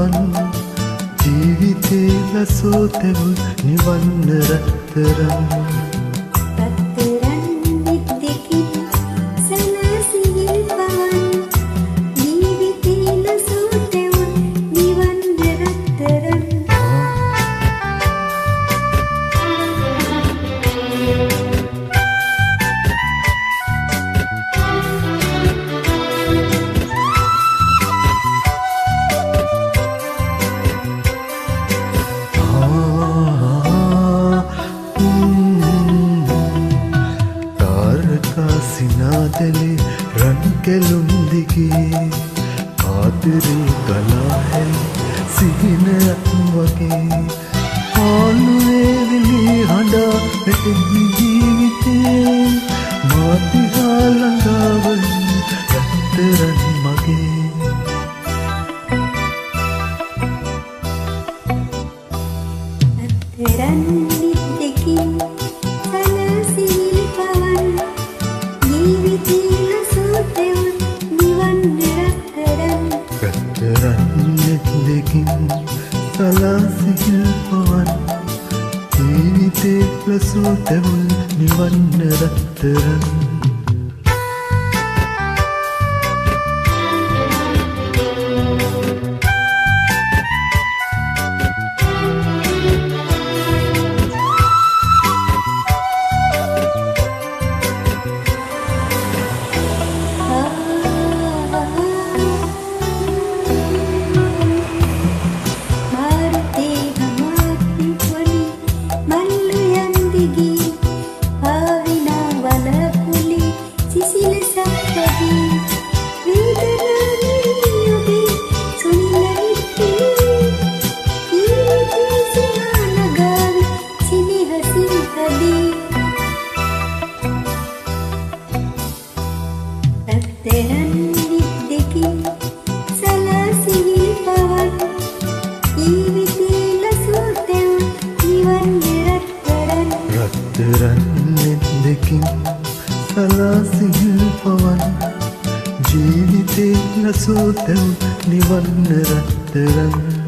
පවන් ජීවිතේ ලසෝ තෙවුල් නිවන්න රත්තරන් සිනාදලේ රන් කෙළුම් දිගේ ආදරේ ගලා හැලි සිහිනයක් වගේ ආලුවේ විලි හඬා වැටෙන ජීවිතේ මාතිහා ළඟාවන රත්තරන් මගේ රත්තරන් නිද්දකින් සලසිල් පවන් රත්තරන් සලාසිහිල් පවන් ජීවිතේ ලසෝ තෙවුල් නිවන්න රත්තරන් රත්තරන් නිද්දකින් සලසිහිල් පවන් ජීවිතේ ලසෝ තෙවුල් නිවන්න රත්තරන් රත්තරන් නිද්දකින් සලසිහිල් පවන් ජීවිතේ ලසෝ තෙවුල් නිවන්න රත්තරන්